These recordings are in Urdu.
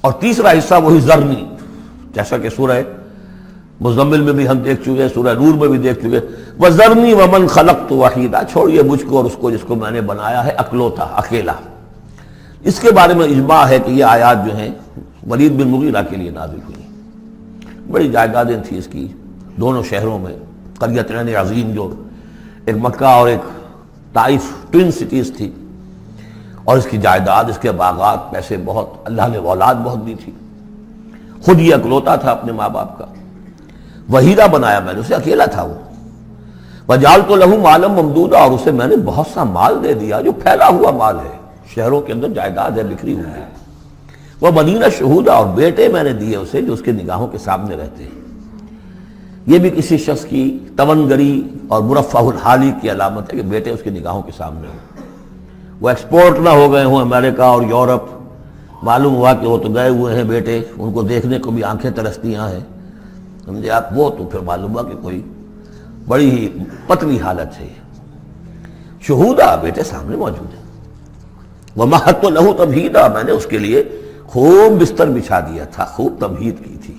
اور تیسرا حصہ وہی ذرنی، جیسا کہ سورہ مزمل میں بھی ہم دیکھ چکے، سورہ نور میں بھی دیکھ چکے، وَذَرْنِي وَمَنْ خَلَقْتُ وَحِيدًا، چھوڑیے مجھ کو اور اس کو جس کو میں نے بنایا ہے اکلوتا، اکیلا۔ اس کے بارے میں اجماع ہے کہ یہ آیات جو ہیں ولید بن مغیرہ کے لیے نازل ہوئی۔ بڑی جائیدادیں تھیں اس کی دونوں شہروں میں، قریتین عظیم جو ایک مکہ اور ایک طائف ٹوین سٹیز تھی، اور اس کی جائیداد، اس کے باغات، پیسے بہت، اللہ نے اولاد بہت دی تھی، خود یہ اکلوتا تھا اپنے ماں باپ کا، وحیدہ بنایا میں نے اسے، اکیلا تھا وہ، وَجَعَلْتُ لَهُ مَالًا مَمْدُودًا، اور اسے میں نے بہت سا مال دے دیا جو پھیلا ہوا مال ہے، شہروں کے اندر جائیداد ہے بکھری ہوئی ہے، وَبَنِينَ شُهُودًا، اور بیٹے میں نے دیے اسے جو اس کے نگاہوں کے سامنے رہتے ہیں۔ یہ بھی کسی شخص کی تونگری اور مرفہ الحالی کی علامت ہے کہ بیٹے اس کی نگاہوں کے سامنے ہوں، وہ ایکسپورٹ نہ ہو گئے ہوں امریکہ اور یورپ، معلوم ہوا کہ وہ تو گئے ہوئے ہیں بیٹے، ان کو دیکھنے کو بھی آنکھیں ترستیاں ہیں، سمجھے آپ، وہ تو پھر معلوم ہوا کہ کوئی بڑی ہی پتلی حالت ہے۔ شہودہ، بیٹے سامنے موجود ہیں۔ وَمَهَّدتُّ لَهُ تَمْهِيدًا، میں نے اس کے لیے خوب بستر بچھا دیا تھا، خوب تمہید کی تھی۔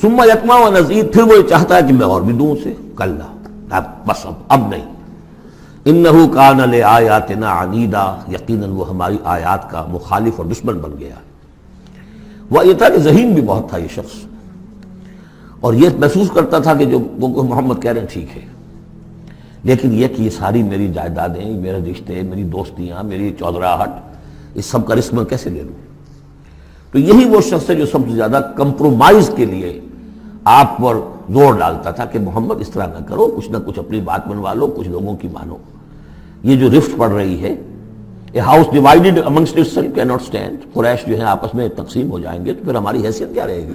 ثُمَّ يَطْمَعُ أَنْ أَزِيدَ، پھر وہ چاہتا ہے کہ میں اور بھی دوں اسے، کلا، بس اب نہیں۔ إِنَّهُ كَانَ لِآيَاتِنَا عَنِيدًا، یقیناً وہ ہماری آیات کا مخالف اور دشمن بن گیا۔ وہ یہ تھا کہ ذہین بھی بہت تھا یہ شخص، اور یہ محسوس کرتا تھا کہ جو وہ محمد کہہ رہے ہیں ٹھیک ہے، لیکن یہ کہ یہ ساری میری جائیدادیں، میرے رشتے، میری دوستیاں، میری چودراہٹ، اس سب کا رسک میں کیسے لے لوں؟ تو یہی وہ شخص ہے جو سب سے زیادہ کمپرومائز کے لیے آپ پر زور ڈالتا تھا کہ محمد اس طرح نہ کرو، کچھ نہ کچھ اپنی بات منوا لو، کچھ لوگوں کی مانو۔ یہ جو رفت پڑ رہی ہے، a house divided amongst itself cannot stand, Quraysh جو ہیں آپس میں تقسیم ہو جائیں گے تو پھر ہماری حیثیت کیا رہے گی؟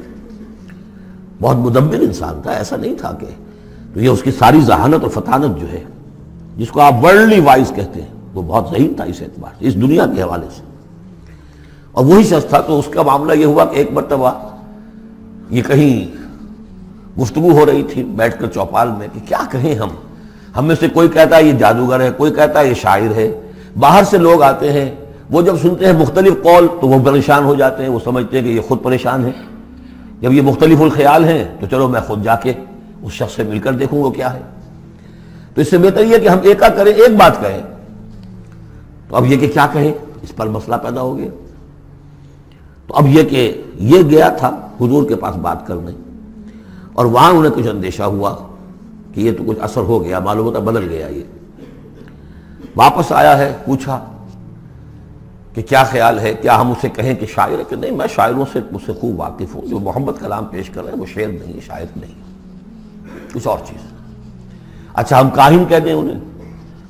بہت مدبر انسان تھا، ایسا نہیں تھا کہ، تو یہ اس کی ساری ذہانت اور فطانت جو ہے، جس کو آپ ورلڈلی وائز کہتے ہیں، وہ بہت ذہین تھا اس اعتبار سے، اس دنیا کے حوالے سے۔ اور وہی شخص تھا، تو اس کا معاملہ یہ ہوا کہ ایک مرتبہ یہ کہیں گفتگو ہو رہی تھی بیٹھ کر چوپال میں کہ کیا کہیں ہم میں سے کوئی کہتا ہے یہ جادوگر ہے، کوئی کہتا ہے یہ شاعر ہے، باہر سے لوگ آتے ہیں، وہ جب سنتے ہیں مختلف قول تو وہ پریشان ہو جاتے ہیں، وہ سمجھتے ہیں کہ یہ خود پریشان ہے، جب یہ مختلف الخیال ہیں تو چلو میں خود جا کے اس شخص سے مل کر دیکھوں وہ کیا ہے۔ تو اس سے بہتر یہ کہ ہم ایکا کریں، ایک بات کہیں۔ تو اب یہ کہ کیا کہیں، اس پر مسئلہ پیدا ہو گیا۔ تو اب یہ کہ یہ گیا تھا حضور کے پاس بات کرنے، اور وہاں انہیں کچھ اندیشہ ہوا کہ یہ تو کچھ اثر ہو گیا، معلوم ہوتا بدل گیا۔ یہ واپس آیا ہے، پوچھا کہ کیا خیال ہے، کیا ہم اسے کہیں کہ شاعر ہے؟ کہ نہیں، میں شاعروں سے مجھ سے خوب واقف ہوں، جو محمد کلام پیش کر رہے ہیں وہ شعر نہیں، شاعر نہیں، کچھ اور چیز۔ اچھا ہم کاہن کہہ دیں انہیں؟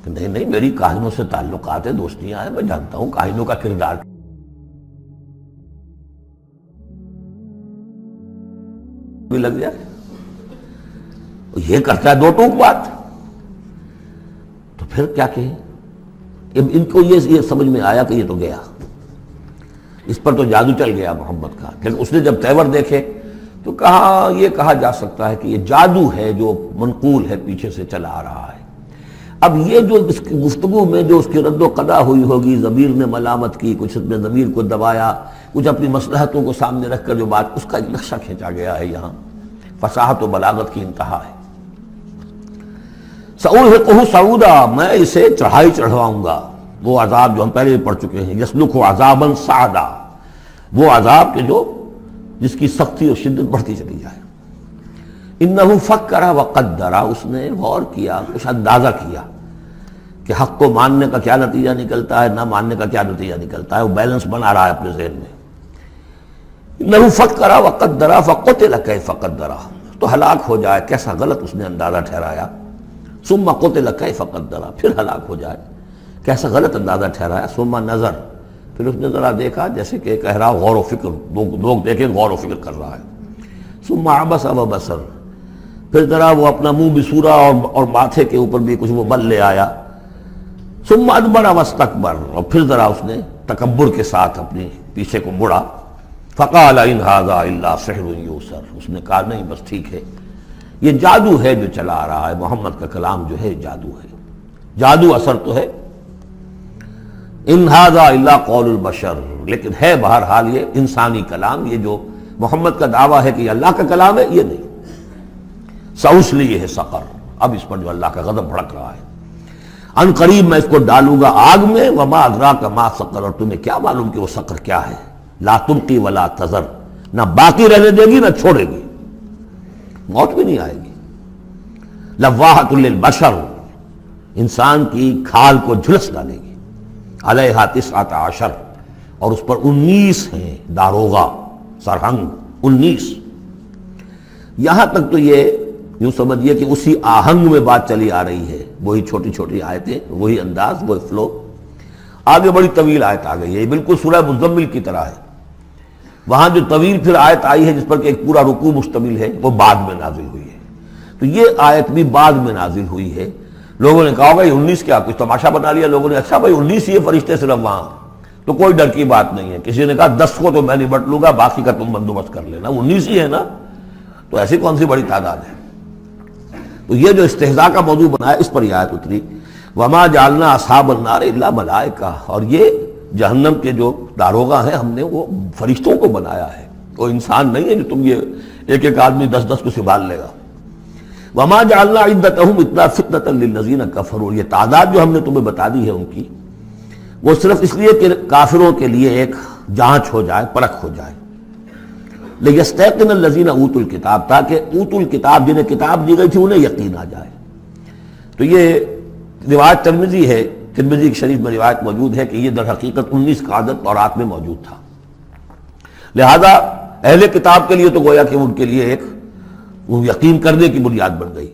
کہ نہیں نہیں، میری کاہنوں سے تعلقات ہیں، دوستیاں ہیں، میں جانتا ہوں کاہنوں کا کردار بھی لگ جائے، یہ کرتا ہے دو ٹوک بات، تو پھر کیا کہیں؟ ان کو یہ سمجھ میں آیا کہ یہ تو گیا، اس پر تو جادو چل گیا محمد کا۔ لیکن اس نے جب تیور دیکھے تو کہا، یہ کہا جا سکتا ہے کہ یہ جادو ہے جو منقول ہے، پیچھے سے چلا آ رہا ہے۔ اب یہ جو اس کی گفتگو میں جو اس کی رد و قدا ہوئی ہوگی، ضمیر نے ملامت کی، کچھ اپنے ضمیر کو دبایا، کچھ اپنی مصلحتوں کو سامنے رکھ کر جو بات، اس کا ایک نقشہ کھینچا گیا ہے یہاں، فصاحت و بلاغت کی انتہا ہے۔ سأرهقه صعودا، میں اسے چڑھائی چڑھواؤں گا، وہ عذاب جو ہم پہلے بھی پڑھ چکے ہیں، یسلکہ عذابا صعدا، وہ عذاب کے جو جس کی سختی اور شدت بڑھتی چلی جائے۔ انہ فکر وقدر، اس نے غور کیا، کچھ اندازہ کیا کہ حق کو ماننے کا کیا نتیجہ نکلتا ہے، نہ ماننے کا کیا نتیجہ نکلتا ہے، وہ بیلنس بنا رہا ہے اپنے ذہن میں۔ انہ فکر وقدر فقتل کیف قدر، تو ہلاک ہو جائے، کیسا غلط اس نے اندازہ ٹھہرایا۔ ثم قتل کیف قدر، پھر ہلاک ہو جائے، کیسا غلط اندازہ ٹھہرایا۔ ثم نظر، پھر اس نے ذرا دیکھا، جیسے کہ کہہ رہا غور و فکر، لوگ دیکھیں غور و فکر کر رہا ہے۔ ثم عبس وبصر، پھر ذرا وہ اپنا منہ بسورا اور ماتھے کے اوپر بھی کچھ وہ بل لے آیا۔ ثم ادبر واستکبر، اور پھر ذرا اس نے تکبر کے ساتھ اپنی پیچھے کو مڑا۔ فقال ان ھذا الا سحر یؤثر، اس نے کہا نہیں بس ٹھیک ہے، یہ جادو ہے جو چلا آ رہا ہے، محمد کا کلام جو ہے جادو ہے، جادو اثر تو ہے۔ ان ھذا الا قول البشر، لیکن ہے بہرحال یہ انسانی کلام، یہ جو محمد کا دعویٰ ہے کہ یہ اللہ کا کلام ہے، یہ نہیں۔ سأصلیہ سقر، اب اس پر جو اللہ کا غضب بھڑک رہا ہے، ان قریب میں اس کو ڈالوں گا آگ میں، وما ادراک ما سقر، اور تمہیں کیا معلوم کہ وہ سقر کیا ہے، لا تبقی ولا تذر، نہ باقی رہنے دے گی نہ چھوڑے گی، موت بھی نہیں آئے گی۔ لواحۃ للبشر، انسان کی کھال کو جھلس ڈالے گی، علیہا 19، اور اس پر 19 ہیں داروغہ، سرہنگ 19۔ یہاں تک تو یہ یوں سمجھیے کہ اسی آہنگ میں بات چلی آ رہی ہے، وہی چھوٹی چھوٹی آیتیں، وہی انداز، وہی فلو۔ آگے بڑی طویل آیت آ گئی ہے، یہ بالکل سورہ مزمل کی طرح ہے۔ وہاں جو طویل پھر آیت آئی ہے جس پر کہ ایک پورا رکوع مشتمل ہے، وہ بعد میں نازل ہوئی ہے، تو یہ آیت بھی بعد میں نازل ہوئی ہے۔ لوگوں نے کہا ہوگا یہ 19 کیا کچھ تماشا بنا لیا لوگوں نے، اچھا بھائی 19 ہی فرشتے صرف وہاں، تو کوئی ڈر کی بات نہیں ہے۔ کسی نے کہا 10 کو تو میں نبٹ لوں گا، باقی کا تم بندوبست کر لینا، 19 ہی ہے نا، تو ایسی کون سی بڑی تعداد ہے۔ تو یہ جو استہزاء کا موضوع بنایا، اس پر یہ آیت اتری، وما جعلنا اصحاب النار الا ملائکہ، اور یہ جہنم کے جو داروغہ ہیں ہم نے وہ فرشتوں کو بنایا ہے، وہ انسان نہیں ہے جو تم یہ ایک ایک آدمی 10 کو سنبھال لے گا۔ وما جعلنا عدتهم الا فتنة للذین کفروا، یہ تعداد جو ہم نے تمہیں بتا دی ہے ان کی، وہ صرف اس لیے کہ کافروں کے لیے ایک جانچ ہو جائے، پرکھ ہو جائے۔ لیستیقن الذین اوتوا الکتاب، تاکہ اوتوا الکتاب جنہیں کتاب دی گئی تھی انہیں یقین آ جائے۔ تو یہ روایت ترمذی ہے، ترمذی شریف میں روایت موجود ہے کہ یہ در حقیقت 19 کا عدد تورات میں موجود تھا، لہذا اہل کتاب کے لیے تو گویا کہ ان کے لیے ایک وہ یقین کرنے کی بنیاد بن گئی۔